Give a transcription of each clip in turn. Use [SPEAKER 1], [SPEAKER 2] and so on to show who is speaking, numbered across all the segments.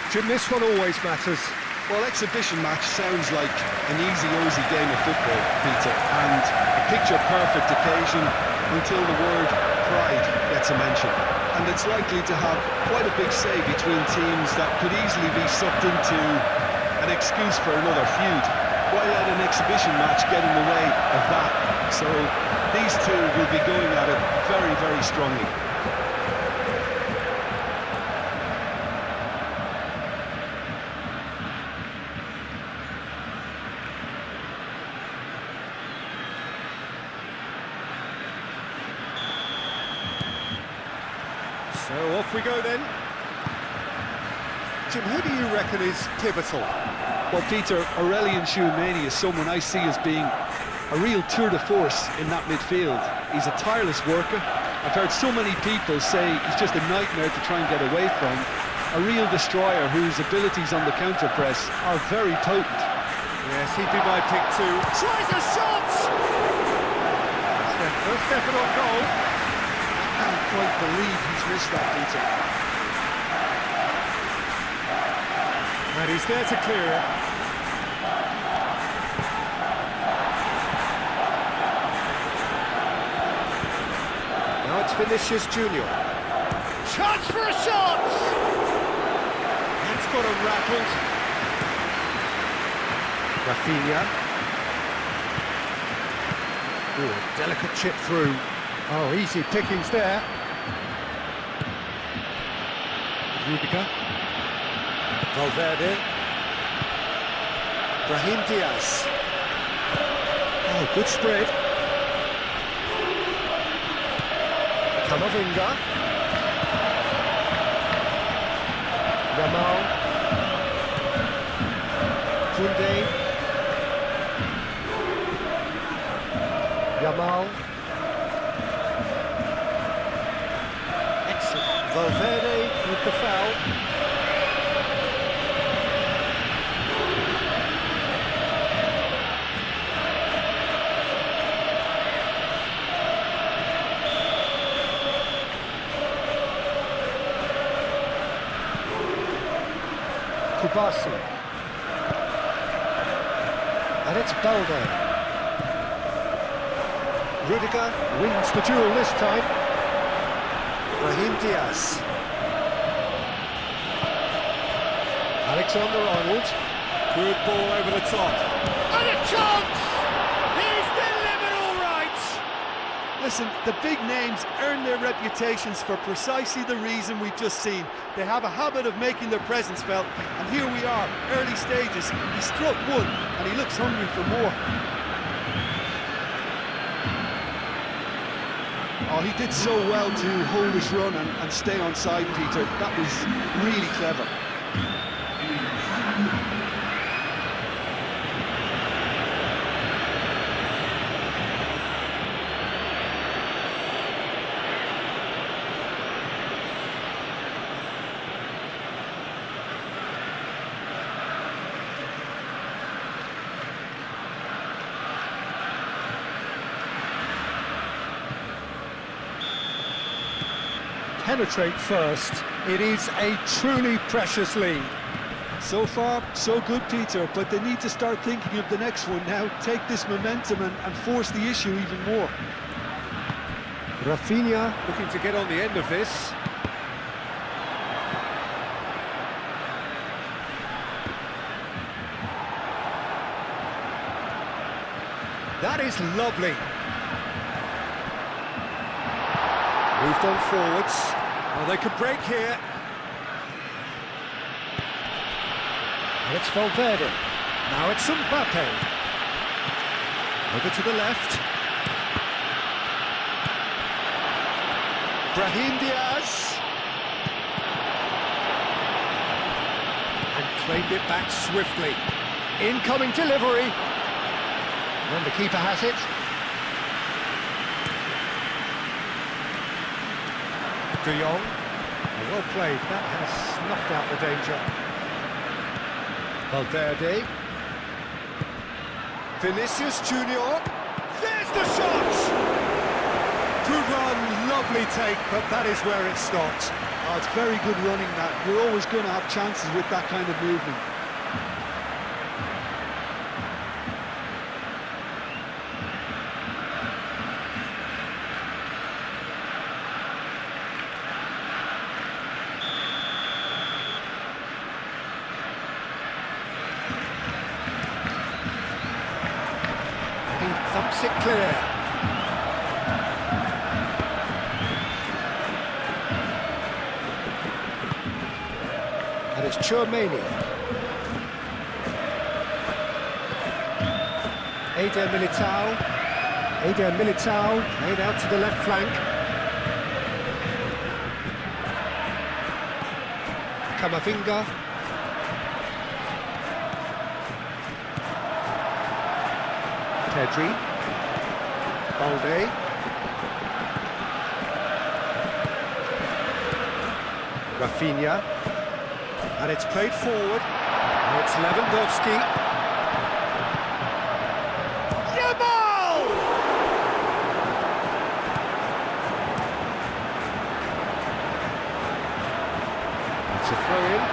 [SPEAKER 1] Jim, this one always matters.
[SPEAKER 2] Well, exhibition match sounds like an easy game of football, Peter, and a picture-perfect occasion until the word pride gets a mention. And it's likely to have quite a big say between teams that could easily be sucked into an excuse for another feud. Why let an exhibition match get in the way of that? So these two will be going at it very, very strongly.
[SPEAKER 1] So off we go then. Jim, who do you reckon is pivotal?
[SPEAKER 2] Well, Peter, Aurelien Tchouameni is someone I see as being a real tour de force in that midfield. He's a tireless worker. I've heard so many people say he's just a nightmare to try and get away from. A real destroyer whose abilities on the counter-press are very potent.
[SPEAKER 1] Yes, he'd be my pick too. Tries a shot! That's their first effort on goal.
[SPEAKER 2] I can't quite believe he's missed that, Peter.
[SPEAKER 1] And he's there to clear it. Now it's Vinicius Junior. Chance for a shot! That's got him rattled. Rafinha. Ooh, delicate chip through. Oh, easy pickings there. Rudiger. Valverde. Brahim Diaz. Oh, good spread. Camavinga. Yamal. Koundé. Yamal. Excellent. Valverde with the foul. Kubasi. And it's Balde. Rudiger wins the duel this time. Brahim Diaz. Alexander-Arnold. Good ball over the top. And a chance! He's delivered all right!
[SPEAKER 2] Listen, the big names earn their reputations for precisely the reason we've just seen. They have a habit of making their presence felt, and here we are, early stages. He struck one, and he looks hungry for more. Oh, he did so well to hold his run and stay on side, Peter. That was really clever.
[SPEAKER 1] Penetrate first. It is a truly precious lead.
[SPEAKER 2] So far, so good, Peter, but they need to start thinking of the next one now. Take this momentum and force the issue even more.
[SPEAKER 1] Rafinha looking to get on the end of this. That is lovely. Moved on forwards. Oh, they could break here. And it's Valverde. Now it's Mbappe. Over to the left. Brahim Diaz. And claimed it back swiftly. Incoming delivery. And the keeper has it. De Jong. Well played. That has snuffed out the danger. Valverde. Vinicius Junior. There's the shot! Good run, Lovely take, but that is where it stopped.
[SPEAKER 2] Oh, it's very good running that. You're always going to have chances with that kind of movement.
[SPEAKER 1] He thumps it clear. And it's Chouameni. Eder Militao laid out to the left flank. Camavinga. Pedri. Balde. Rafinha. And it's played forward. And it's Lewandowski. Yamal! It's a throw-in.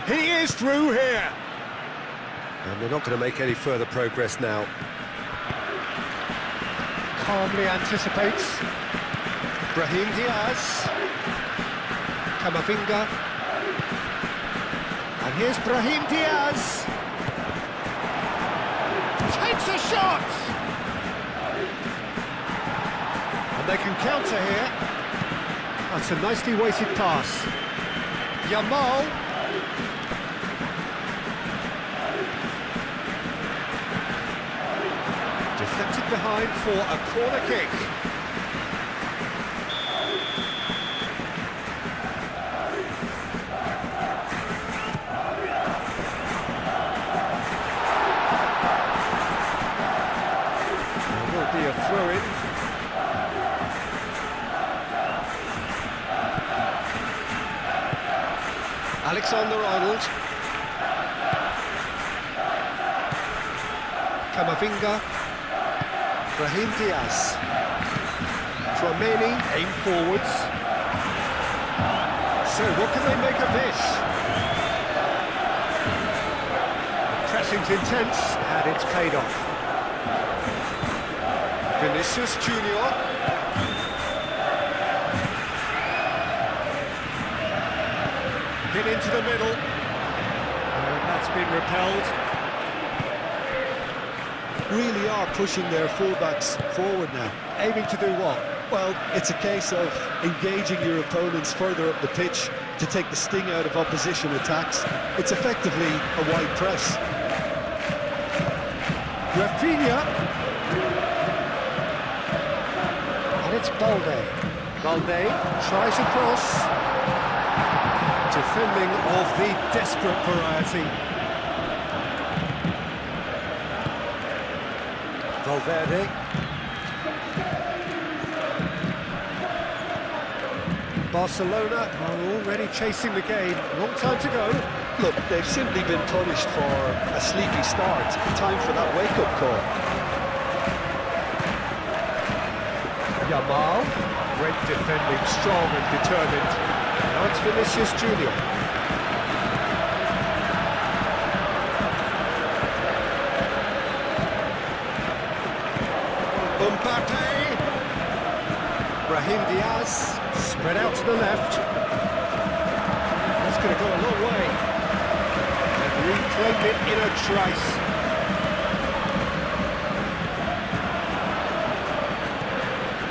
[SPEAKER 1] He is through here. And they're not going to make any further progress now. Calmly anticipates. Brahim Diaz. Camavinga. And here's Brahim Diaz. Takes a shot! And they can counter here. That's a nicely weighted pass. Yamal. Deflected behind for a corner kick. There will be a throw-in. Alexander-Arnold. Camavinga. Brahim Diaz. Chouameni, aim forwards. So what can they make of this? Pressing's intense, and it's paid off. Vinicius Junior. Hit into the middle. And that's been repelled.
[SPEAKER 2] Really are pushing their fullbacks forward now.
[SPEAKER 1] Aiming to do what?
[SPEAKER 2] Well, it's a case of engaging your opponents further up the pitch to take the sting out of opposition attacks. It's effectively a wide press.
[SPEAKER 1] Rafinha. And it's Balde. Balde tries a cross. Defending of the desperate variety. Valverde. Barcelona are already chasing the game. Long time to go.
[SPEAKER 2] Look, they've simply been punished for a sleepy start. Time for that wake-up call.
[SPEAKER 1] Yamal. Great defending, strong and determined. Now it's Vinicius Junior. Mbappe. Brahim Diaz. Spread out to the left. That's going to go a long way. And reclaimed it in a trice.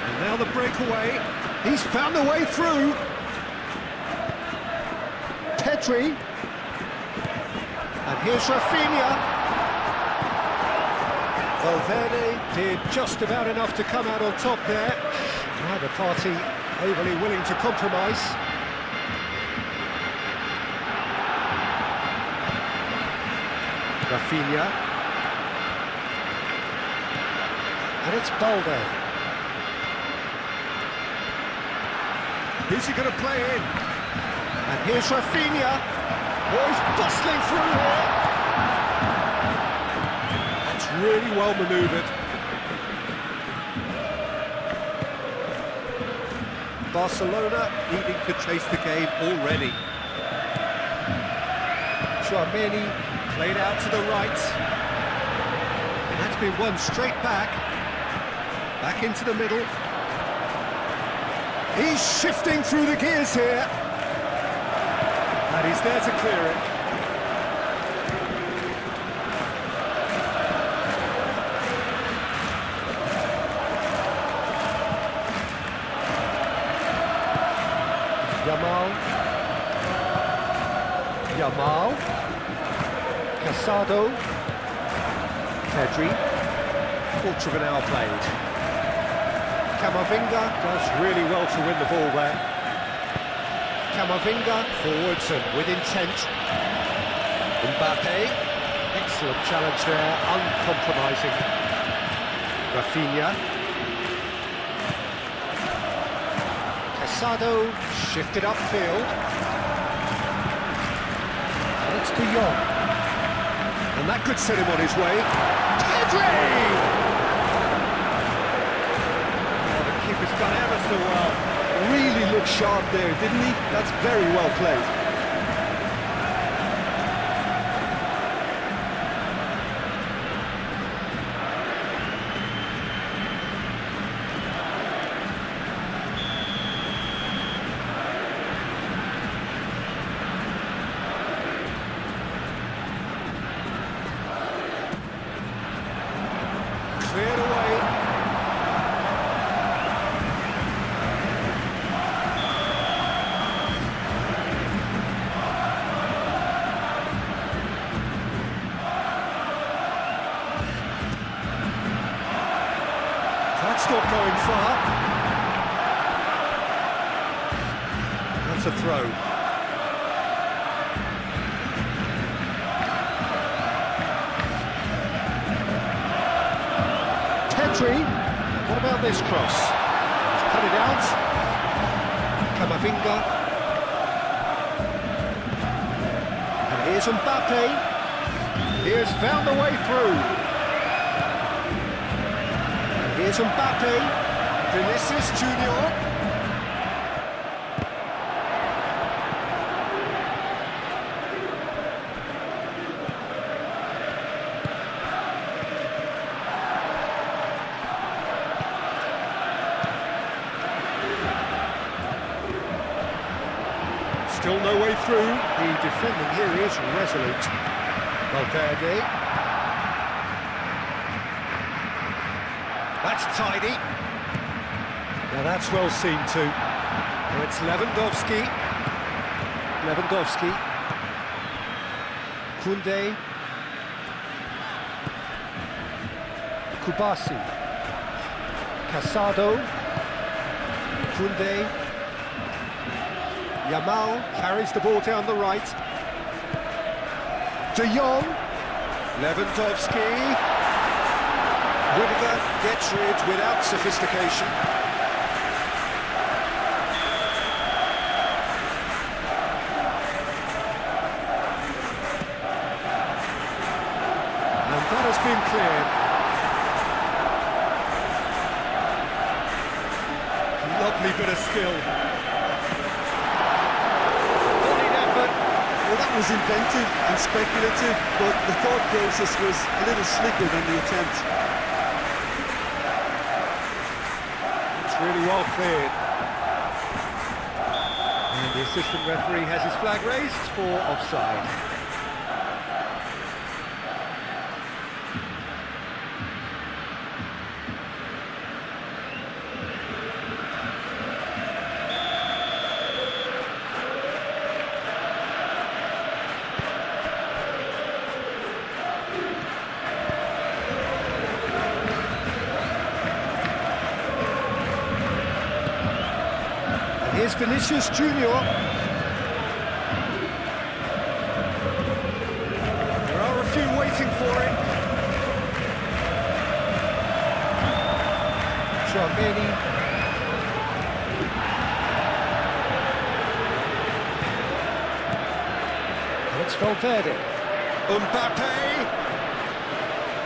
[SPEAKER 1] And now the breakaway. He's found a way through. Pedri. And here's Rafinha. Valverde did just about enough to come out on top there. Neither party overly willing to compromise. Rafinha. And it's Balde. Who's he going to play in? And here's Rafinha. Oh, he's bustling through here. That's really well manoeuvred. Barcelona needing to chase the game already. Tchouaméni played out to the right. And that's been won straight back. Back into the middle. He's shifting through the gears here. And he's there to clear it. Yamal, Casado, Pedri, quarter of an hour played. Camavinga does really well to win the ball there. Camavinga forwards and with intent. Mbappe, excellent challenge there, uncompromising. Rafinha. Casado shifted upfield. It's De Jong. And that could set him on his way. Pedri! Keeper's done ever so well.
[SPEAKER 2] Really looked sharp there, didn't he? That's very well played.
[SPEAKER 1] Cleared away. That's not going far. That's a throw. Pedri, what about this cross? He's cut it out. Camavinga. And here's Mbappe. He has found the way through. Here's Mbappe, Vinicius Junior. Still no way through. The defending here is resolute. Valverde. That's tidy. Now that's well seen too. Now it's Lewandowski. Koundé. Kubasi. Casado. Koundé. Yamal carries the ball down the right. De Jong. Lewandowski. Rudiger gets rid without sophistication. And that has been cleared. Lovely bit of skill. Brilliant effort.
[SPEAKER 2] Well, that was inventive and speculative, but the thought process was a little slicker than the attempt.
[SPEAKER 1] Really well cleared. And the assistant referee has his flag raised for offside. Here's Vinicius Junior. There are a few waiting for it. Tchouaméni. Valverde. Mbappe.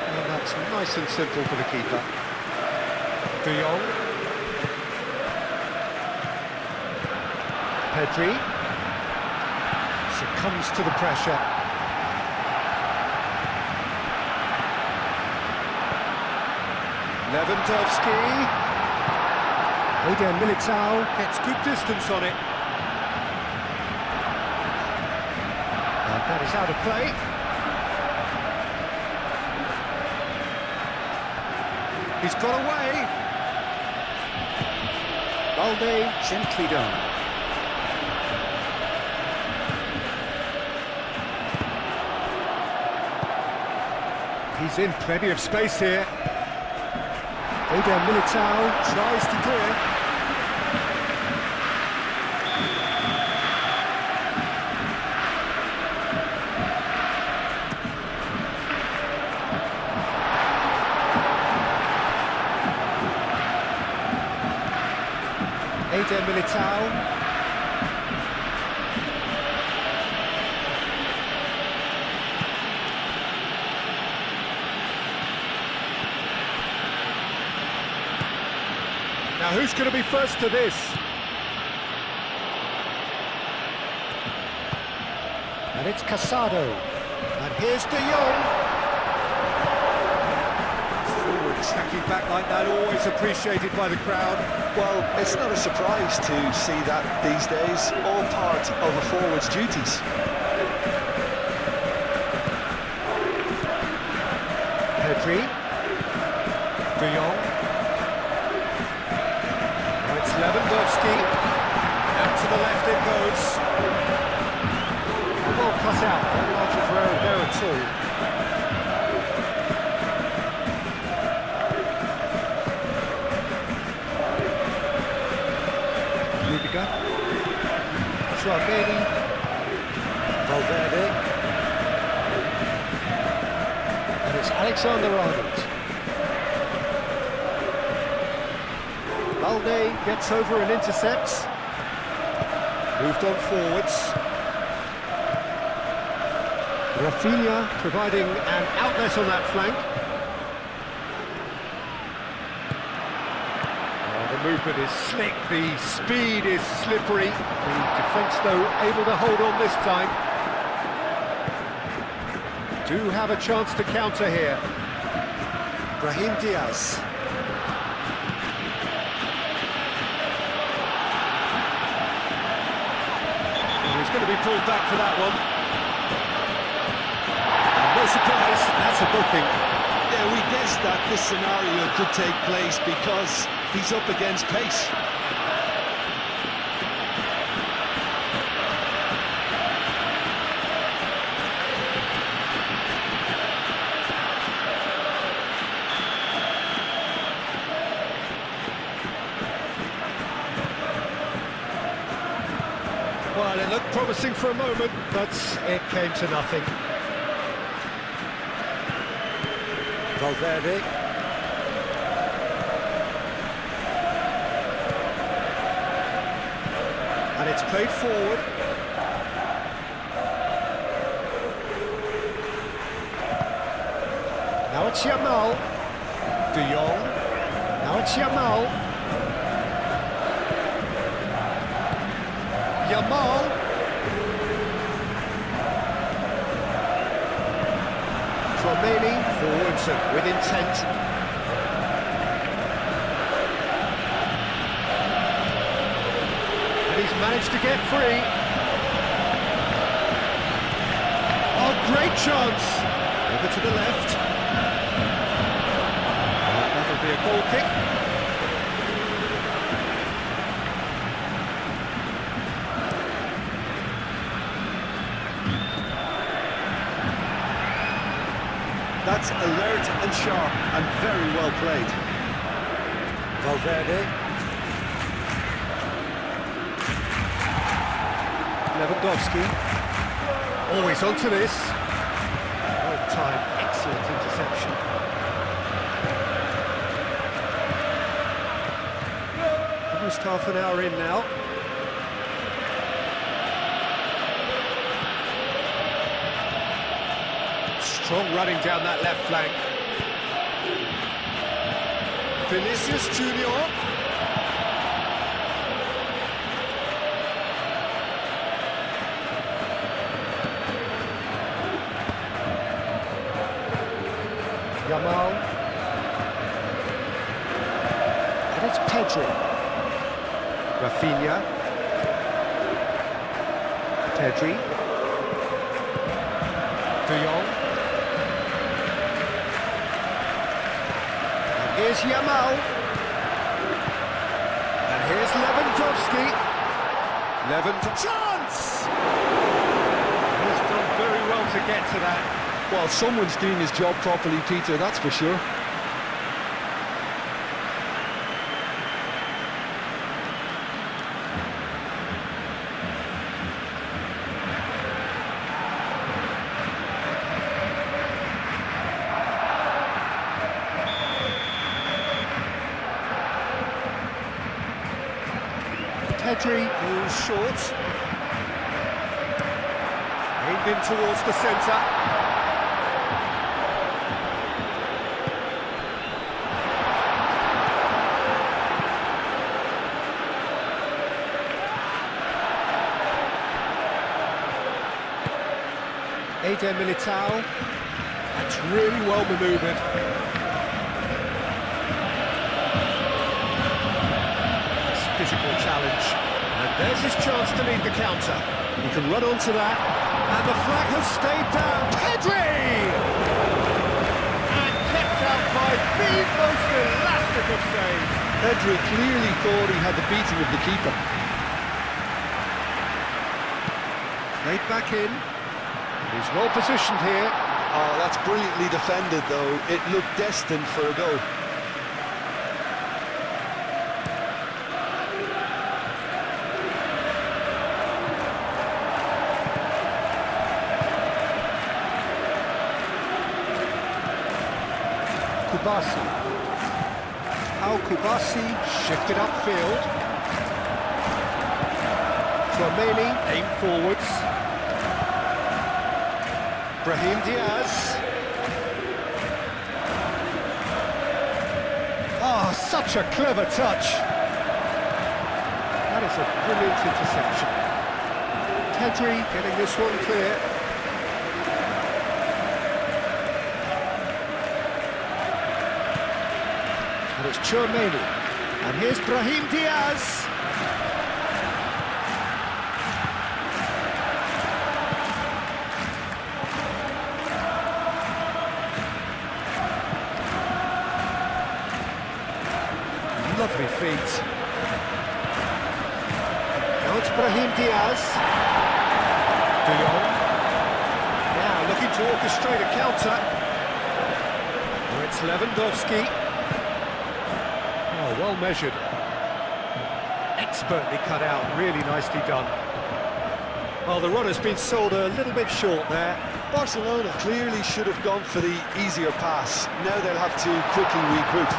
[SPEAKER 1] And that's nice and simple for the keeper. De Jong. Pedri. Succumbs to the pressure. Lewandowski. Eden Militao gets good distance on it. And that is out of play. He's got away. Balde gently done. He's in plenty of space here. Eden Militao tries to clear. Eden Militao. Now who's going to be first to this? And it's Casado. And here's De Jong. Forward tracking back like that, always appreciated by the crowd.
[SPEAKER 2] Well, it's not a surprise to see that these days, all part of a forward's duties.
[SPEAKER 1] Pedri. De Jong. Lewandowski, out to the left it goes. Well cut out, no margin for error there at all. Rudiger, Tchouaméni, Valverde, and it's Alexander-Arnold. Balde gets over and intercepts. Moved on forwards. Rafinha providing an outlet on that flank. Oh, the movement is slick, the speed is slippery. The defence, though, able to hold on this time. Do have a chance to counter here. Brahim Diaz. Going to be pulled back for that one. And no surprise, that's a booking.
[SPEAKER 2] Yeah, we guessed that this scenario could take place because he's up against pace.
[SPEAKER 1] Well, it looked promising for a moment, but it came to nothing. Valverde. And it's played forward. Now it's Yamal. De Jong. Now it's Yamal. Yamal. Tchouaméni forwards and with intent. And he's managed to get free. Oh, great chance! Over to the left. That'll be a goal kick.
[SPEAKER 2] That's alert and sharp and very well played.
[SPEAKER 1] Valverde. Lewandowski. Always onto this. Well timed, excellent interception. Almost half an hour in now. Strong running down that left flank. Vinicius Junior. Yamal. And it's Pedri. Rafinha. Pedri. De Jong. And here's Yamal. And here's Lewandowski. Chance! He's done very well to get to that.
[SPEAKER 2] Well, someone's doing his job properly, Peter, that's for sure.
[SPEAKER 1] Pedri moves short. Aimed in towards the centre. Eder Militao. That's really well manoeuvred. Nice physical challenge. And there's his chance to lead the counter. He can run onto that. And the flag has stayed down. Pedri! And kept out by the most elastic of saves.
[SPEAKER 2] Pedri clearly thought he had the beating of the keeper.
[SPEAKER 1] Played back in. He's well positioned here.
[SPEAKER 2] Oh, that's brilliantly defended, though. It looked destined for a goal.
[SPEAKER 1] Kubasi. Kubasi shifted upfield. Tchouameni aimed forwards. Brahim Diaz. Oh, such a clever touch. That is a brilliant interception. Pedri getting this one clear. And it's Tchouameni. And here's Brahim Diaz. Lovely feet. Now it's Brahim Diaz. De Jong. Now looking to orchestrate a counter. Now it's Lewandowski. Oh, well measured. Expertly cut out, really nicely done. Well, the run has been sold a little bit short there.
[SPEAKER 2] Barcelona clearly should have gone for the easier pass. Now they'll have to quickly regroup.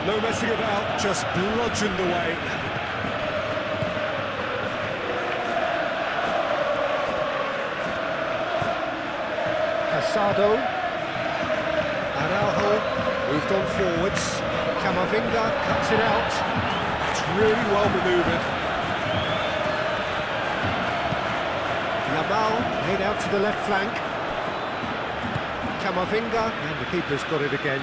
[SPEAKER 1] No messing about, just bludgeoned away. Casado. Araujo moved on forwards. Camavinga cuts it out. It's really well manoeuvred. Yamal laid out to the left flank. Camavinga, and the keeper's got it again.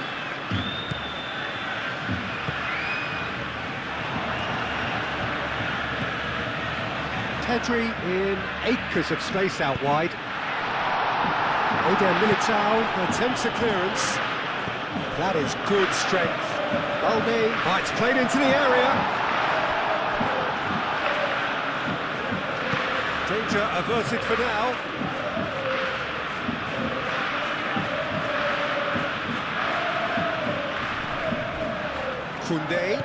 [SPEAKER 1] Pedri in acres of space out wide. Eder Militao attempts a clearance. That is good strength. Balde, oh, it's played into the area. Danger averted for now. Koundé,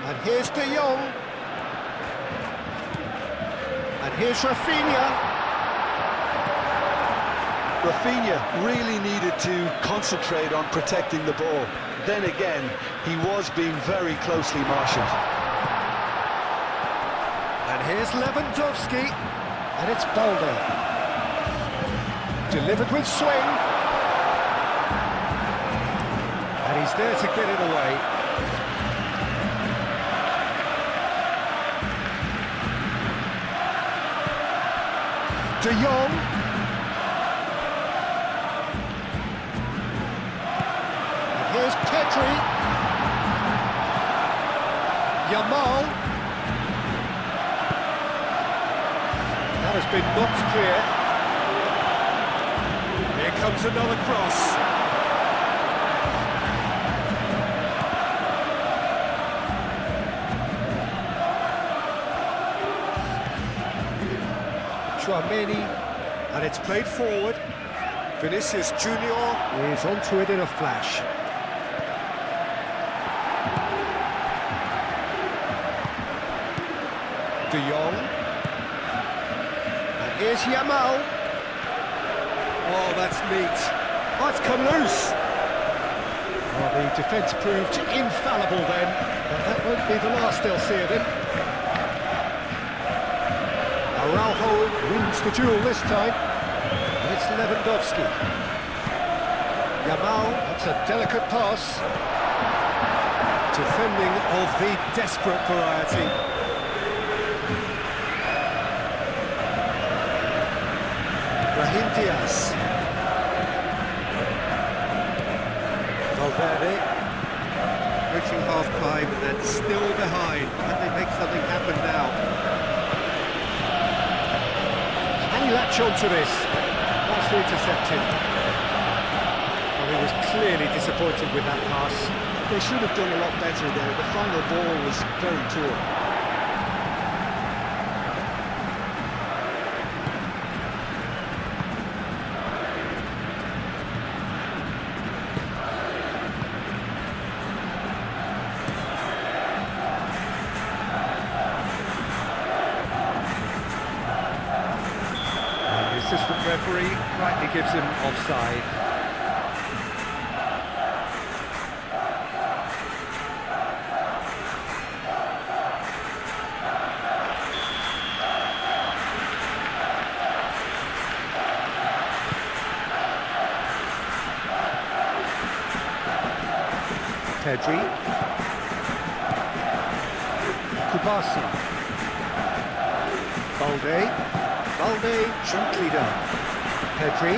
[SPEAKER 1] and here's De Jong. And here's Rafinha.
[SPEAKER 2] Rafinha really needed to concentrate on protecting the ball. Then again, he was being very closely marshalled.
[SPEAKER 1] And here's Lewandowski. And it's Balde. Delivered with swing. And he's there to get it away. De Jong. And here's Pedri. Yamal. That has been knocked clear. Here comes another cross. Chouameni, and it's played forward. Vinicius Junior is onto it in a flash. De Jong. And here's Yamal. Oh, that's neat. Oh, it's come loose. Oh, the defence proved infallible then, but that won't be the last they'll see of him. Araujo wins the duel this time, and it's Lewandowski. Yamal, that's a delicate pass. Defending of the desperate variety. Brahim Diaz. Valverde. Reaching half-time and still behind. Can they make something happen now? Can he latch onto this? Nicely intercepted. Well, he was clearly disappointed with that pass.
[SPEAKER 2] They should have done a lot better there. The final ball was very poor.
[SPEAKER 1] And the assistant referee rightly gives him offside. Pedri. Kubasi. Balde gently done. Pedri.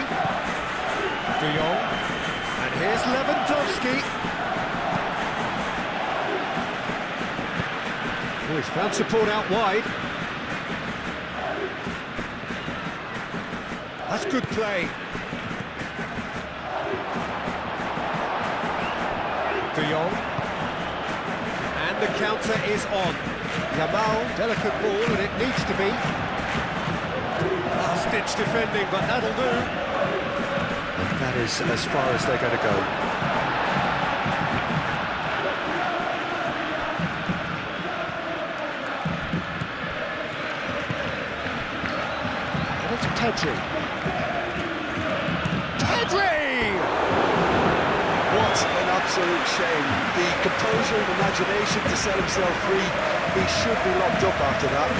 [SPEAKER 1] De Jong. And here's Lewandowski. Oh, he's found support out wide. That's good play. De Jong, and the counter is on. Yamal, delicate ball, and it needs to be. Last-ditch defending, but that'll do. And that is as far as they're going to go. And it's Pedri.
[SPEAKER 2] What an absolute shame. The composure and imagination to set himself free. He should be locked up after that.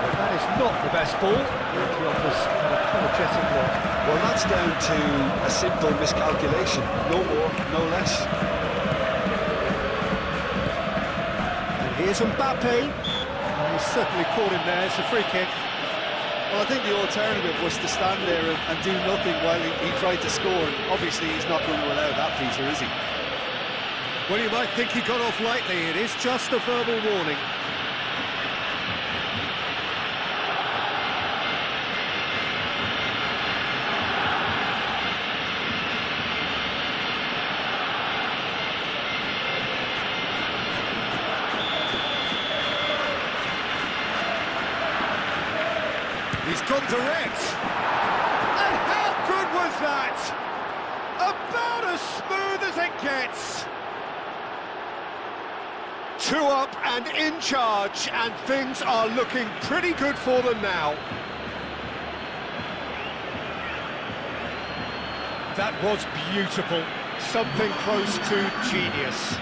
[SPEAKER 1] Well, that is not the best ball. He offers an apologetic look.
[SPEAKER 2] Well, that's down to a simple miscalculation. No more, no less.
[SPEAKER 1] And here's Mbappe. Oh, he's certainly caught him there. It's a free kick.
[SPEAKER 2] Well, I think the alternative was to stand there and do nothing while he tried to score. Obviously, he's not going to allow that, Peter, is he?
[SPEAKER 1] Well, you might think he got off lightly. It is just a verbal warning. He's gone direct. And how good was that? About as smooth as it gets. 2 up and in charge, and things are looking pretty good for them now. That was beautiful. Something close to genius.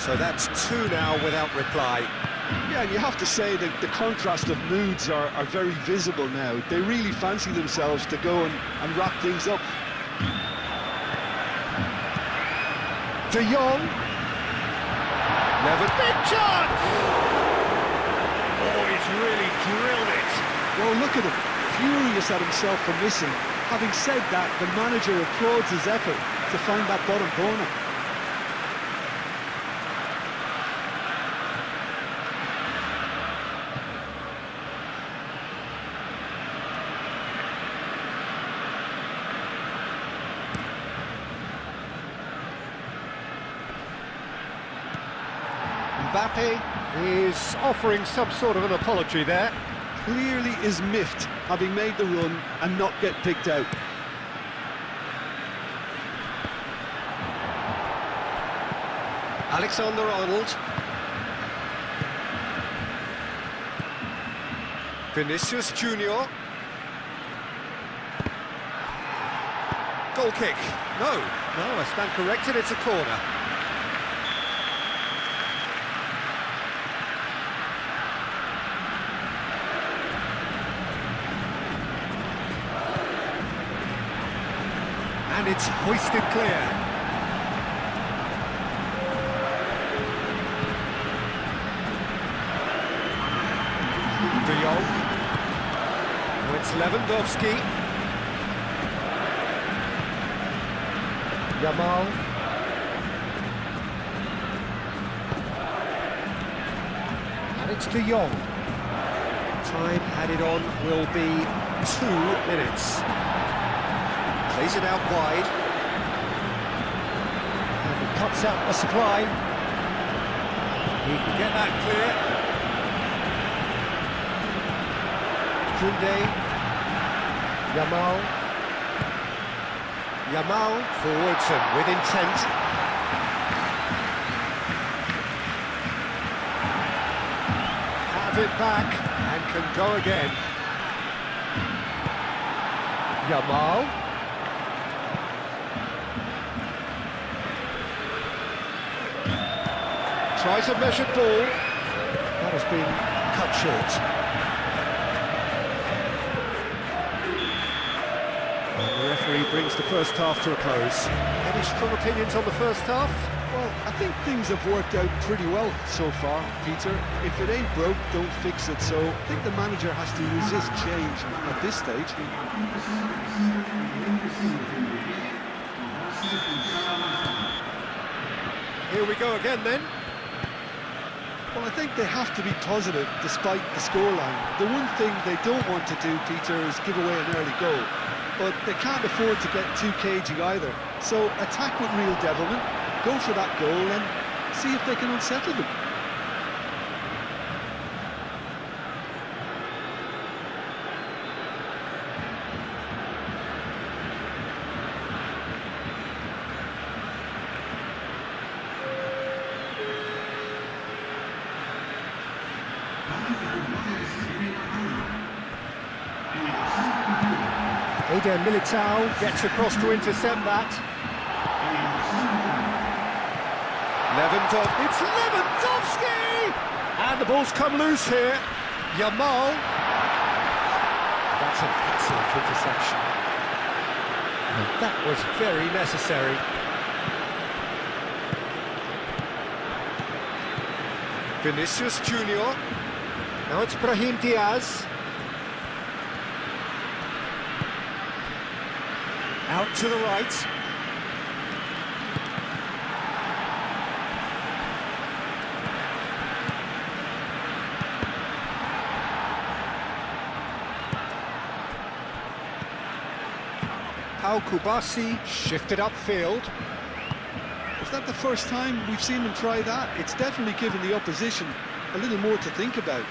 [SPEAKER 1] So that's 2 now without reply.
[SPEAKER 2] Yeah, and you have to say that the contrast of moods are very visible now. They really fancy themselves to go and wrap things up.
[SPEAKER 1] De Jong. Never big chance! Oh, he's really drilled it.
[SPEAKER 2] Well, look at him, furious at himself for missing. Having said that, the manager applauds his effort to find that bottom corner.
[SPEAKER 1] Mbappe is offering some sort of an apology there.
[SPEAKER 2] Clearly is miffed, having made the run and not get picked out.
[SPEAKER 1] Alexander-Arnold. Vinicius Junior. Goal kick. No, I stand corrected, it's a corner. And it's hoisted clear. De Jong. Now it's Lewandowski. Yamal. And it's De Jong. Time added on will be 2 minutes. Plays it out wide. And he cuts out the supply. He can get that clear. Koundé. Yamal. Yamal forwards and with intent. Have it back and can go again. Yamal. Tries a measured ball. That has been cut short. And the referee brings the first half to a close. Any strong opinions on the first half?
[SPEAKER 2] Well, I think things have worked out pretty well so far, Peter. If it ain't broke, don't fix it. So I think the manager has to resist change at this stage.
[SPEAKER 1] Here we go again then.
[SPEAKER 2] Well, I think they have to be positive despite the scoreline. The one thing they don't want to do, Peter, is give away an early goal. But they can't afford to get too cagey either. So attack with real devilment, go for that goal and see if they can unsettle them.
[SPEAKER 1] Eder Militao gets across to intercept that. It's Lewandowski! And the ball's come loose here. Yamal. That's an excellent interception. And that was very necessary. Vinicius Junior. Now it's Brahim Diaz. Out to the right. Al Kubasi shifted upfield.
[SPEAKER 2] Is that the first time we've seen them try that? It's definitely given the opposition a little more to think about.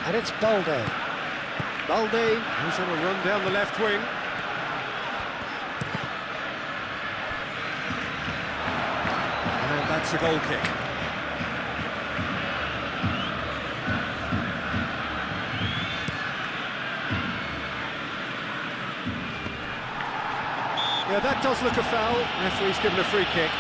[SPEAKER 1] And it's Balde. Balde, who's on a run down the left wing. And that's a goal kick. Yeah, that does look a foul. Referee's given a free kick.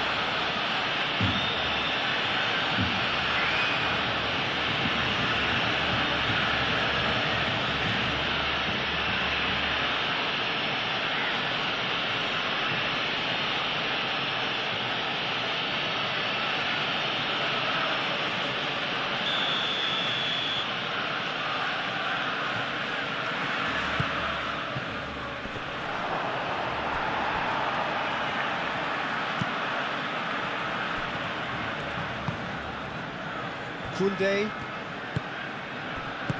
[SPEAKER 1] Koundé,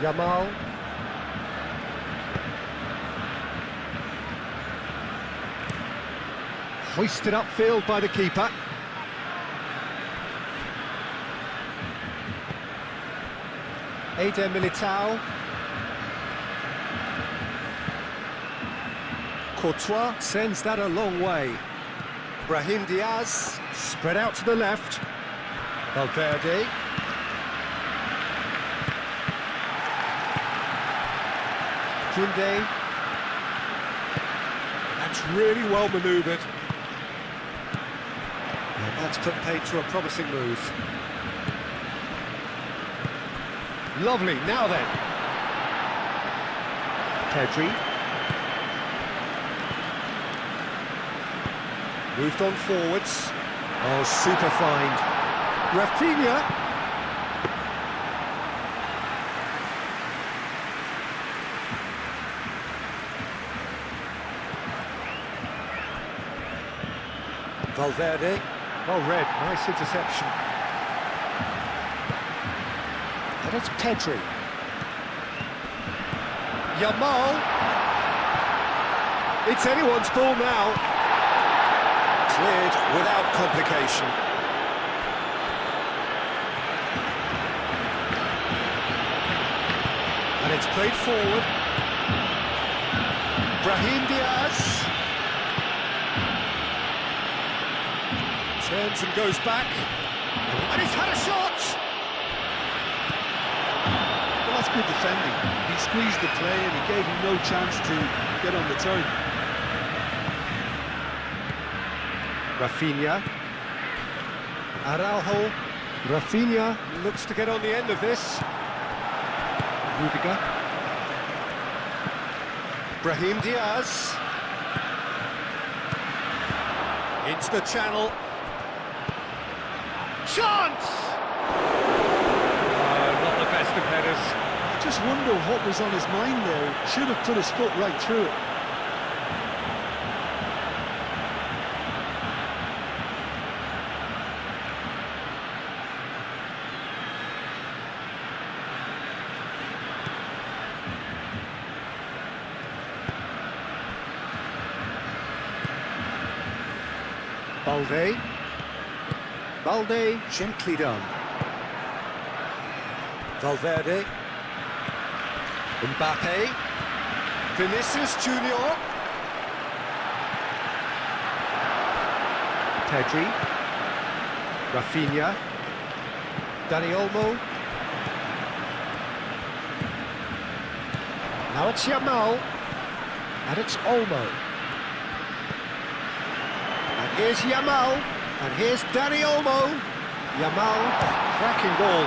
[SPEAKER 1] Yamal, hoisted upfield by the keeper. Eder Militao, Courtois sends that a long way. Brahim Diaz, spread out to the left. Valverde. Koundé. That's really well manoeuvred. And that's put paid to a promising move. Lovely, now then. Pedri. Moved on forwards. Oh, super find. Rafinha. Valverde, well read, nice interception. And it's Pedri. Yamal. It's anyone's ball now. Cleared without complication. And it's played forward. Brahim Diaz. Turns and goes back, and he's had a shot!
[SPEAKER 2] Well, that's good defending. He squeezed the play and he gave him no chance to get on the turn.
[SPEAKER 1] Rafinha. Araujo. Rafinha looks to get on the end of this. Rudiger. Brahim Diaz. Into the channel. Chance! Not the best of headers.
[SPEAKER 2] I just wonder what was on his mind there. He should have put his foot right through it.
[SPEAKER 1] Balde. Balde, gently done. Valverde. Mbappe. Vinicius Junior. Pedri. Rafinha. Dani Olmo. Now it's Yamal. And it's Olmo. And here's Yamal. And here's Dani Olmo. Yamal, cracking ball.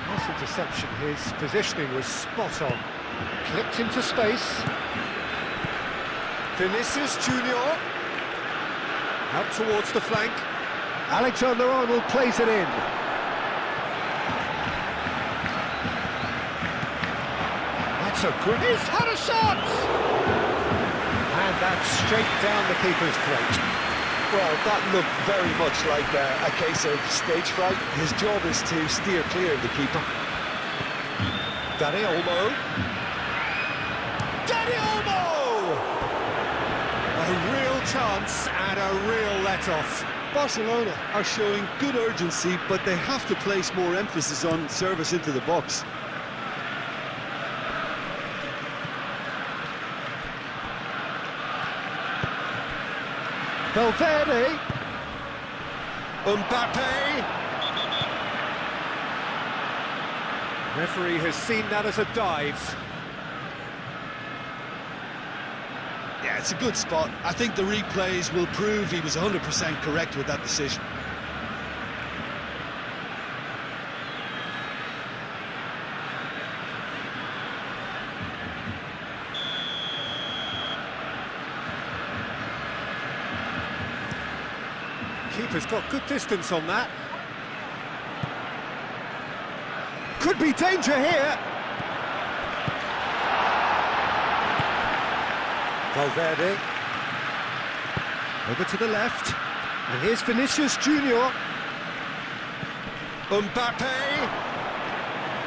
[SPEAKER 1] Nice interception. His positioning was spot on. Clipped into space. Vinicius Junior out towards the flank. Alexander-Arnold plays it in. That's a good... He's had a shot! And that's straight down the keeper's throat.
[SPEAKER 2] Well, that looked very much like a case of stage fright. His job is to steer clear of the keeper.
[SPEAKER 1] Dani Olmo. Dani Olmo! A real chance and a real let-off.
[SPEAKER 2] Barcelona are showing good urgency, but they have to place more emphasis on service into the box.
[SPEAKER 1] Valverde. Mbappe. Referee has seen that as a dive.
[SPEAKER 2] Yeah, it's a good spot. I think the replays will prove he was 100% correct with that decision.
[SPEAKER 1] Keeper's got good distance on that. Could be danger here. Valverde. Over to the left. And here's Vinicius Junior. Mbappe.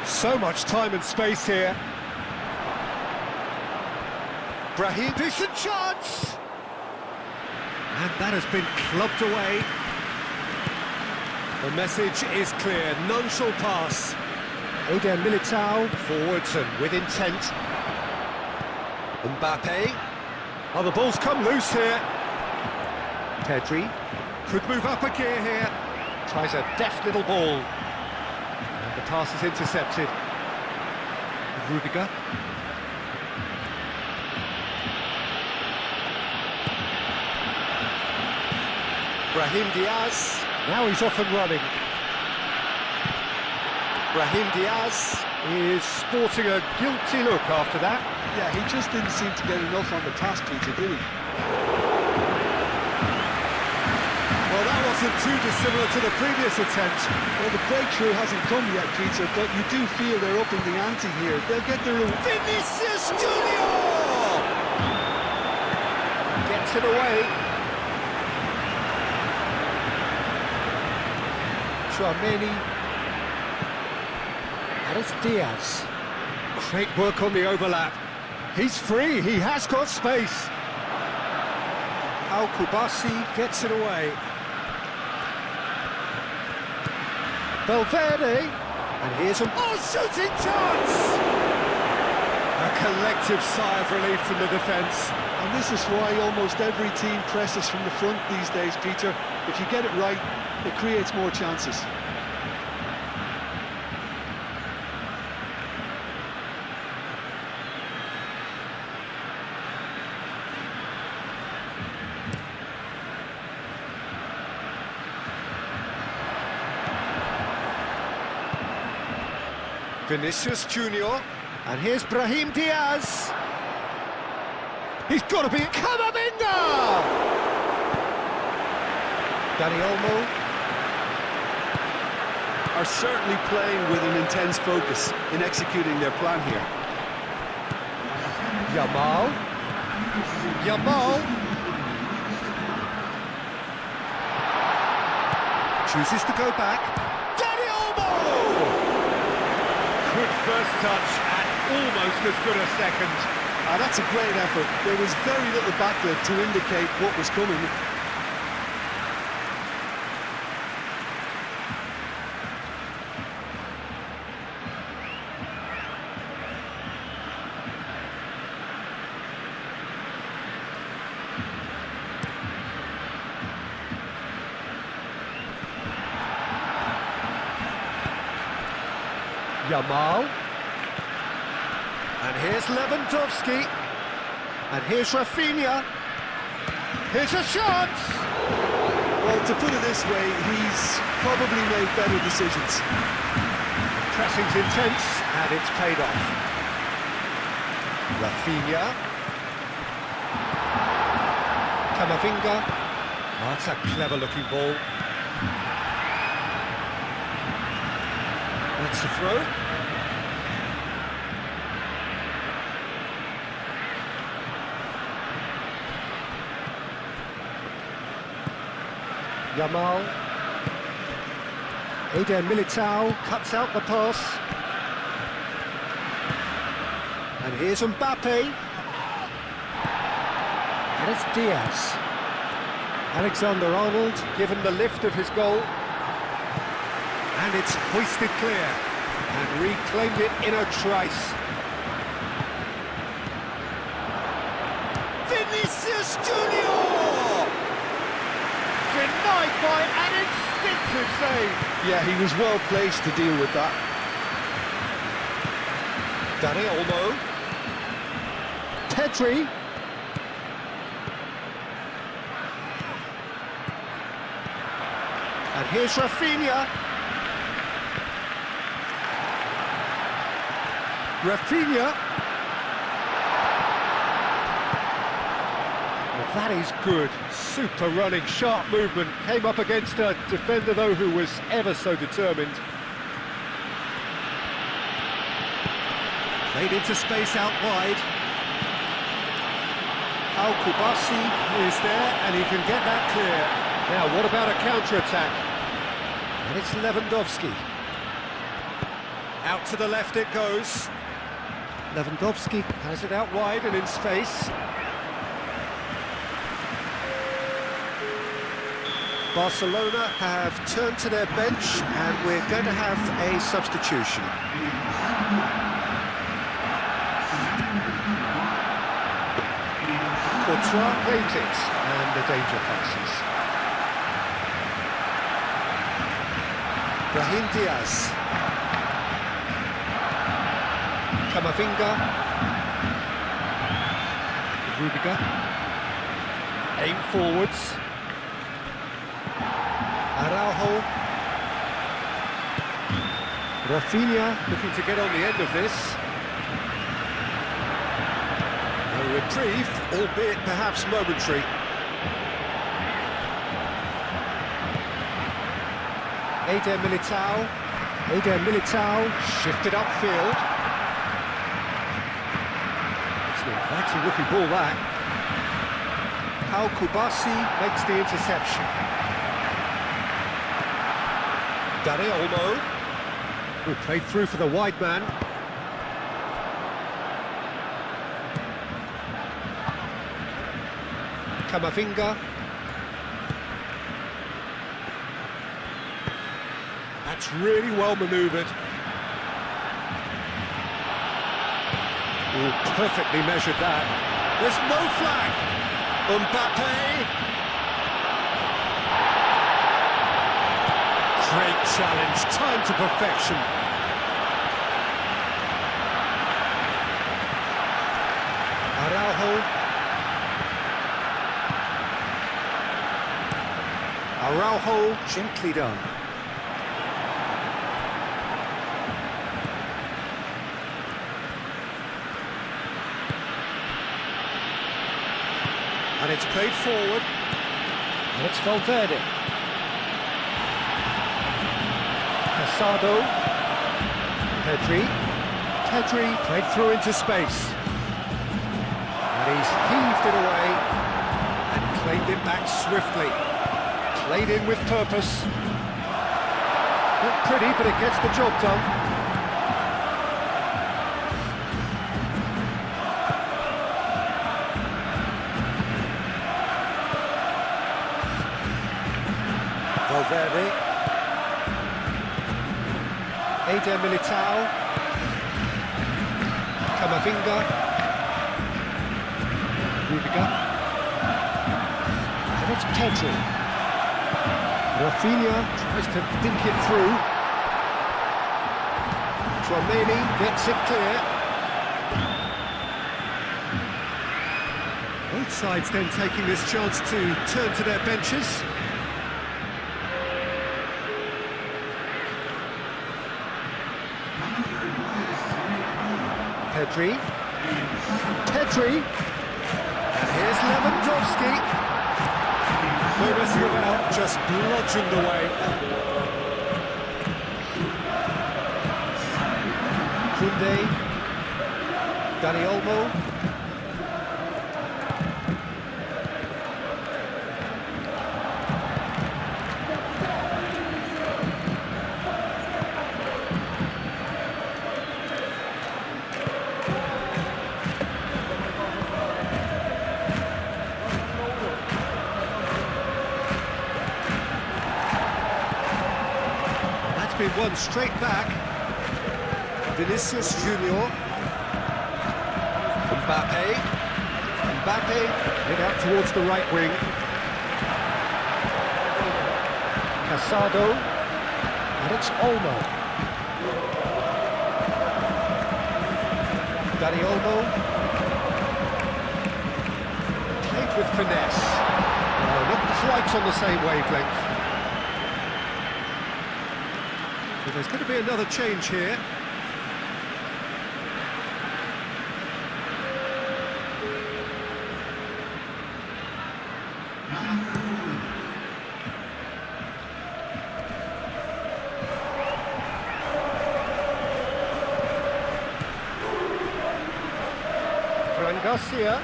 [SPEAKER 1] So much time and space here. Brahim, decent chance. And that has been clubbed away. The message is clear, none shall pass. Eder Militao, forwards and with intent. Mbappe. Oh, the ball's come loose here. Pedri could move up a gear here. Tries a deft little ball. And the pass is intercepted. Rudiger. Brahim Diaz. Now he's off and running. Brahim Diaz is sporting a guilty look after that.
[SPEAKER 2] Yeah, he just didn't seem to get enough on the task, Peter, did he?
[SPEAKER 1] Well, that wasn't too dissimilar to the previous attempt.
[SPEAKER 2] Well, the breakthrough hasn't come yet, Peter, but you do feel they're upping the ante here. They'll get their own...
[SPEAKER 1] Vinicius Junior! Gets it away. Chouameni. And it's Diaz. Great work on the overlap. He's free, he has got space. Al-Kubasi gets it away. Valverde. And here's a... Oh, shooting chance! A collective sigh of relief from the defence.
[SPEAKER 2] And this is why almost every team presses from the front these days, Peter. If you get it right, it creates more chances.
[SPEAKER 1] Vinicius Junior, and here's Brahim Diaz. He's got to be Camavinga! Dani Olmo.
[SPEAKER 2] Are certainly playing with an intense focus in executing their plan here.
[SPEAKER 1] Yamal. Chooses to go back. Dani Olmo! Good first touch and almost as good a second.
[SPEAKER 2] That's a great effort. There was very little backlift to indicate what was coming.
[SPEAKER 1] Yamal. And here's Lewandowski. And here's Rafinha. Here's a shot!
[SPEAKER 2] Well, to put it this way, he's probably made better decisions.
[SPEAKER 1] Pressing's intense, and it's paid off. Rafinha. Camavinga. Oh, that's a clever-looking ball. That's the throw. Yamal. Eder Militao cuts out the pass. And here's Mbappe. And it's Diaz. Alexander-Arnold given the lift of his goal. And it's hoisted clear. And reclaimed it in a trice. Vinicius Junior! Denied by an instinctive save.
[SPEAKER 2] Yeah, he was well placed to deal with that.
[SPEAKER 1] Dani Olmo. Pedri. And here's Rafinha. Rafinha. Well, that is good. Super running, sharp movement. Came up against a defender, though, who was ever so determined. Played into space out wide. Al-Kubasi is there, and he can get that clear. Now, what about a counter-attack? And it's Lewandowski. Out to the left it goes. Lewandowski has it out wide and in space. Barcelona have turned to their bench, and we're going to have a substitution. Courtois claims it, and the danger passes. Brahim Diaz. Camavinga. Rudiger. Aim forwards. Araujo. Rafinha looking to get on the end of this. A reprieve, albeit perhaps momentary. Eder Militao. Eder Militao shifted upfield. It's an inviting looking ball, that. Al-Kubasi makes the interception. Dani Olmo, who played through for the wide man. Camavinga. That's really well manoeuvred. Oh, perfectly measured that. There's no flag. Mbappe. Great challenge, time to perfection. Araujo. Araujo, gently done. And it's played forward. And it's Valverde. Casado. Pedri. Pedri played through into space. And he's heaved it away and claimed it back swiftly. Played in with purpose. Not pretty, but it gets the job done. Valverde. Eder Militao. Camavinga. Rudiger. And it's Pedri. Rafinha tries to dink it through. Tchouaméni gets it clear. Both sides then taking this chance to turn to their benches. Pedri. Pedri. And here's Lewandowski. No messing about, just bludgeoned away. Kunde, Dani Olmo. Been won straight back. Vinicius Junior. Mbappe hit out towards the right wing. Casado. And it's Olmo. Dani Olmo. Played with finesse. Not quite on the same wavelength. So there's going to be another change here. Garcia.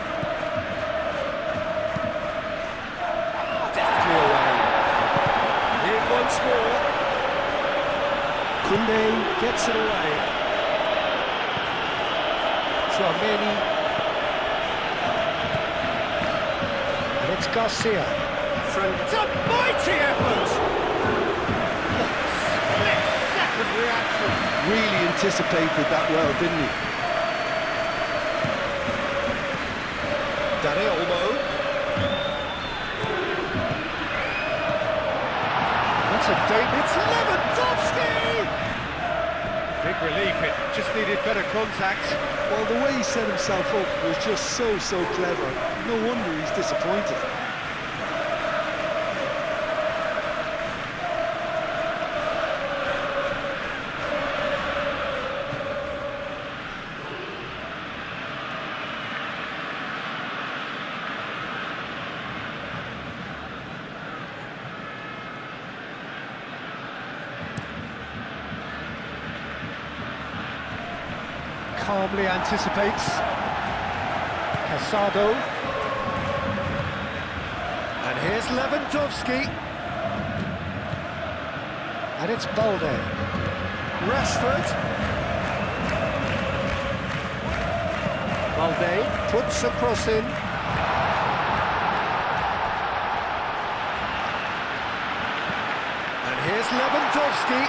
[SPEAKER 1] Deftly away. In once more. Kunde gets it away. Tchouaméni. And it's Garcia. It's a mighty effort! Split-second reaction.
[SPEAKER 2] Really anticipated that well, didn't he?
[SPEAKER 1] Dani Olmo. That's a date. It's Lewandowski! Big relief, it just needed better contact.
[SPEAKER 2] Well, the way he set himself up was just so clever. No wonder he's disappointed.
[SPEAKER 1] Calmly anticipates. Casado. And here's Lewandowski. And it's Balde. Rashford. Balde puts a cross in. And here's Lewandowski.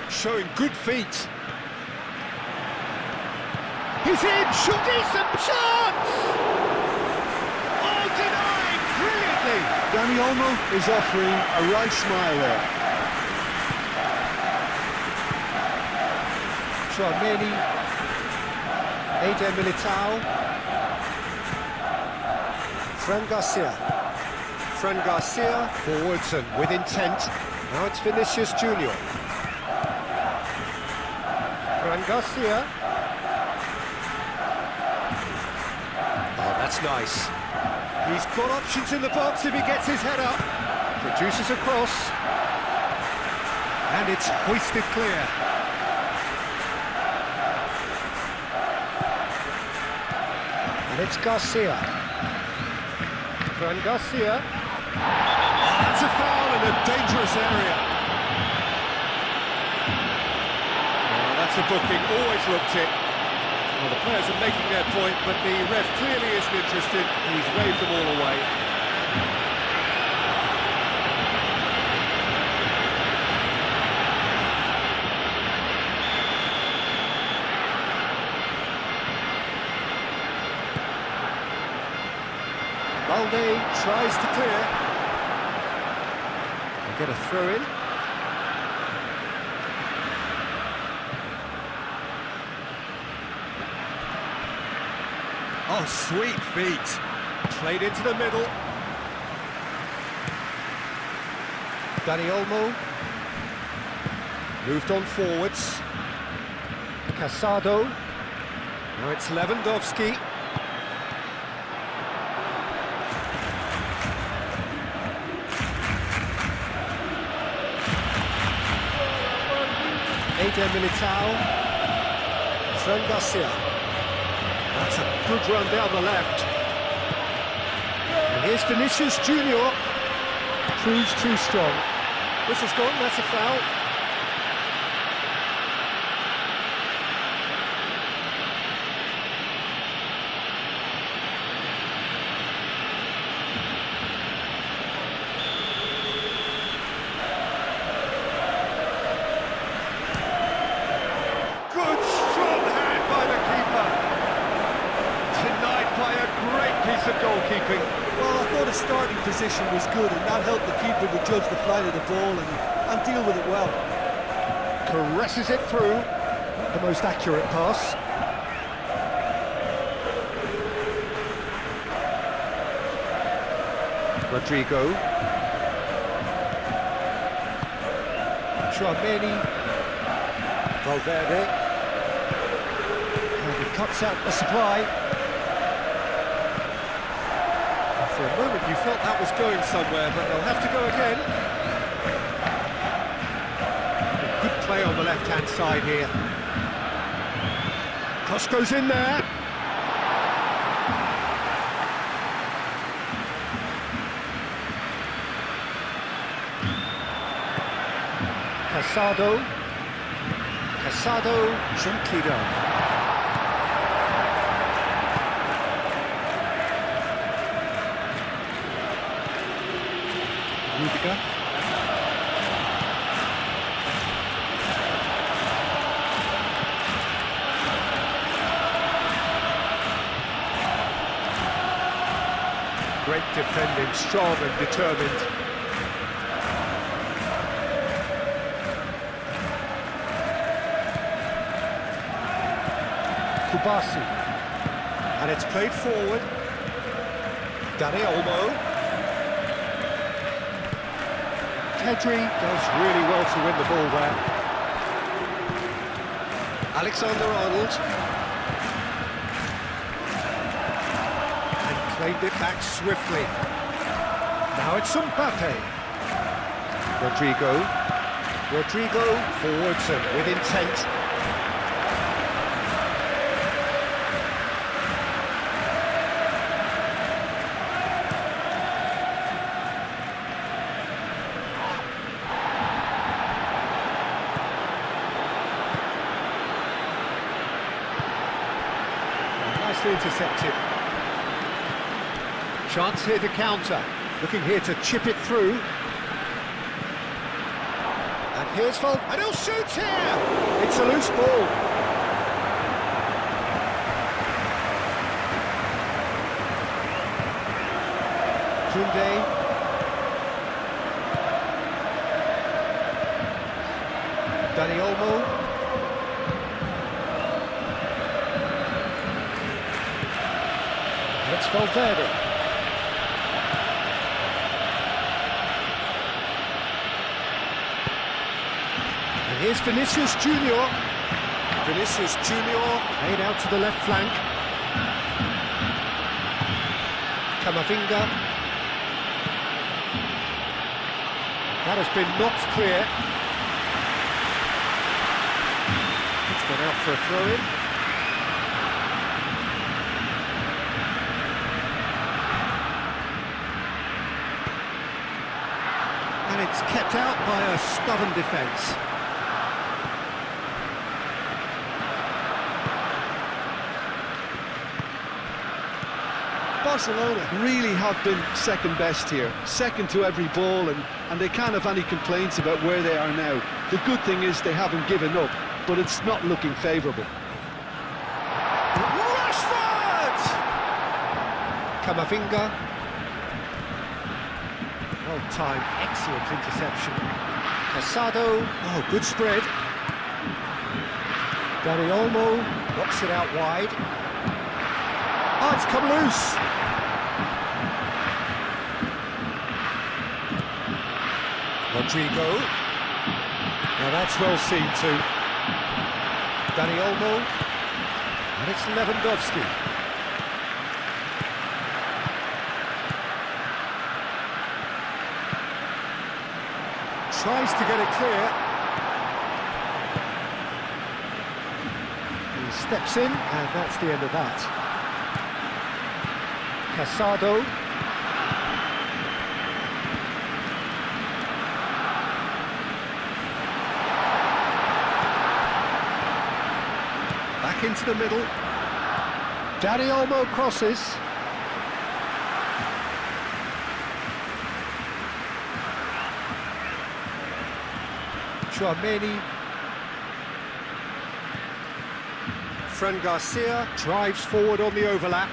[SPEAKER 1] Showing good feet. He's in, should decent chance! Oh, denied brilliantly!
[SPEAKER 2] Dani Olmo is offering a right smile there.
[SPEAKER 1] Tchouaméni, Eder Militao, Fran Garcia forwards and with intent. Now it's Vinicius Junior. Fran Garcia. Oh, that's nice. He's got options in the box if he gets his head up. Produces a cross. And it's hoisted clear. And it's Garcia. Fran Garcia. Oh, that's a foul in a dangerous area. That's a booking, always looked it. Well, the players are making their point, but the ref clearly isn't interested. He's waved them all away. Balde tries to clear. They get a throw in. Oh, sweet feet. Played into the middle. Dani Olmo. Moved on forwards. Casado. Now it's Lewandowski. Eder Militao. Fran Garcia. That's a good run down the left. And here's Vinicius Junior. Proves too strong. Whistle's gone, that's a foul. Good strong hand by the keeper. Denied by a great piece of goalkeeping.
[SPEAKER 3] Well, I thought his starting position was good, and that helped the keeper to judge the flight of the ball and deal with it well.
[SPEAKER 1] Caresses it through. The most accurate pass. Rodrigo. Tchouameni. Valverde. And he cuts out the supply. For a moment you felt that was going somewhere, but they'll have to go again. Good play on the left-hand side here. Cross goes in there. Casado, gently done. Rudiger. Great defending, strong and determined. Kubasi. And it's played forward. Dani Olmo. Pedri does really well to win the ball there. Alexander-Arnold. And claimed it back swiftly. Now it's Mbappe. Rodrigo forwards and with intent. Nicely intercepted. Chance here to counter. Looking here to chip it through. And here's Volk. And he'll shoot here! It's a loose ball. Koundé. Dani Olmo. It's Valverde. And here's Vinicius Junior. Vinicius Junior played out to the left flank. Camavinga. That has been knocked clear. It's gone out for a throw-in. And it's kept out by a stubborn defence.
[SPEAKER 2] Barcelona really have been second best here, second to every ball, and they can't have any complaints about where they are now. The good thing is they haven't given up, but it's not looking favourable.
[SPEAKER 1] Rashford! Camavinga. Well timed, excellent interception. Casado, oh, good spread. Dani Olmo knocks it out wide. Oh, it's come loose. Rodrigo. Now that's well seen too. Dani Olmo. And it's Lewandowski. Tries to get it clear. Steps in, and that's the end of that. Casado. Back into the middle. Danny Olmo crosses. Chouameni. Fran Garcia drives forward on the overlap.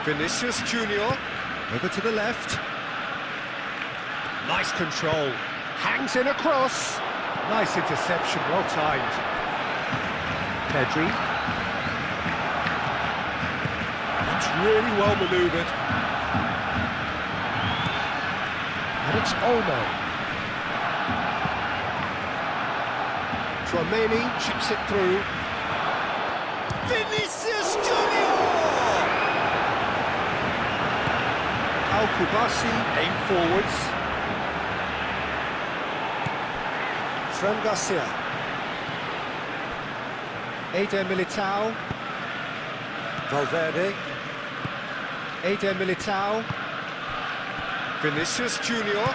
[SPEAKER 1] Vinicius Junior over to the left. Nice control. Hangs in a cross. Nice interception, well timed. Pedri. It's really well manoeuvred. And it's Olmo. Chouameni chips it through. Vinicius Junior! Al-Kubasi aim forwards. Fran Garcia. Eder Militao. Valverde. Eder Militao. Vinicius Junior.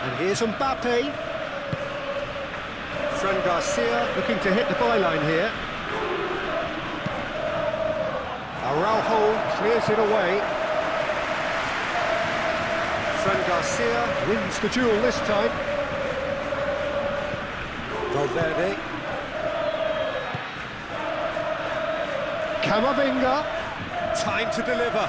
[SPEAKER 1] And here's Mbappe. Fran Garcia looking to hit the byline here. Araujo clears it away. Fran Garcia wins the duel this time. Valverde. Camavinga. Time to deliver.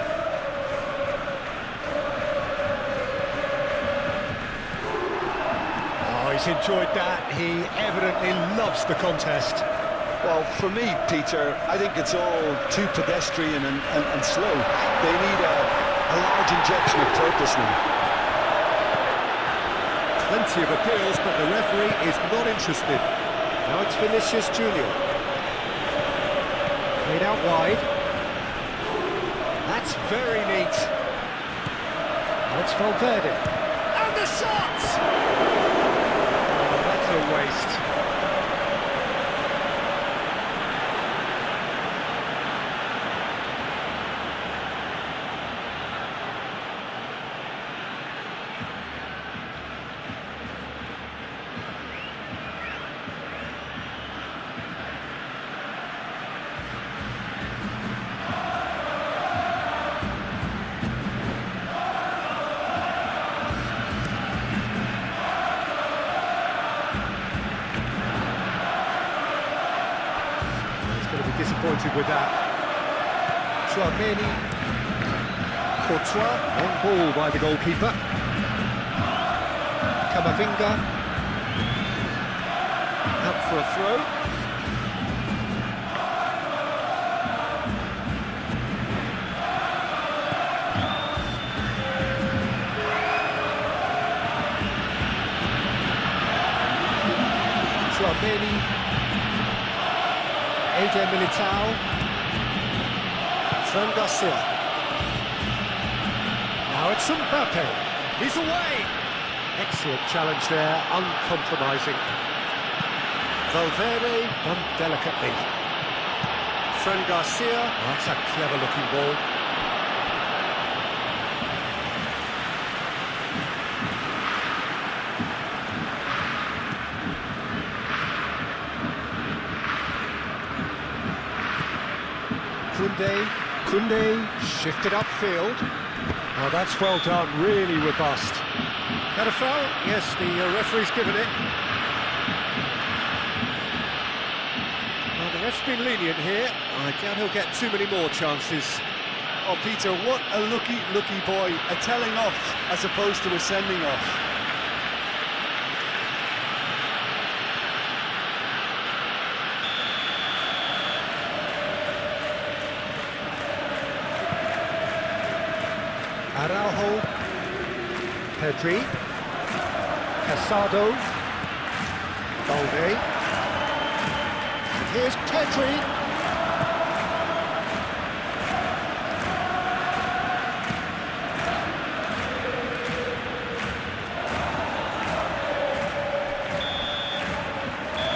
[SPEAKER 1] Oh, he's enjoyed that. He evidently loves the contest.
[SPEAKER 2] Well, for me, Peter, I think it's all too pedestrian and slow. They need a large injection of purpose now.
[SPEAKER 1] Plenty of appeals, but the referee is not interested. Now it's Vinicius Junior. Played out wide. That's very neat. Now it's Valverde. And the shot! Oh, that's a waste. Disappointed with that. Chouameni. Courtois on ball by the goalkeeper. Camavinga. Out for a throw. Chouameni. Eder Militao. Fran Garcia. Now it's Mbappe. He's away. Excellent challenge there, uncompromising. Valverde done delicately. Fran Garcia. Oh, that's a clever looking ball. Koundé shifted upfield. Oh, that's well done, really robust. That a foul? Yes, the referee's given it. Well, the ref's been lenient here. I doubt he'll get too many more chances.
[SPEAKER 3] Oh, Peter, what a lucky boy. A telling off as opposed to a sending off.
[SPEAKER 1] Araujo, Pedri, Casado, Balde, and here's Pedri.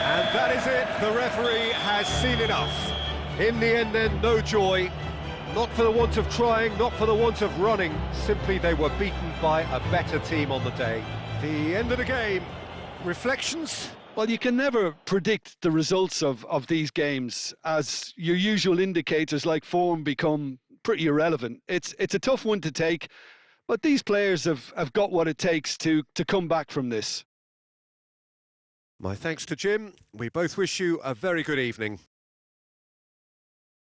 [SPEAKER 1] And that is it, the referee has seen enough. In the end then, no joy. Not for the want of trying, not for the want of running. Simply they were beaten by a better team on the day. The end of the game. Reflections?
[SPEAKER 2] Well, you can never predict the results of these games, as your usual indicators like form become pretty irrelevant. It's a tough one to take, but these players have got what it takes to come back from this.
[SPEAKER 1] My thanks to Jim. We both wish you a very good evening.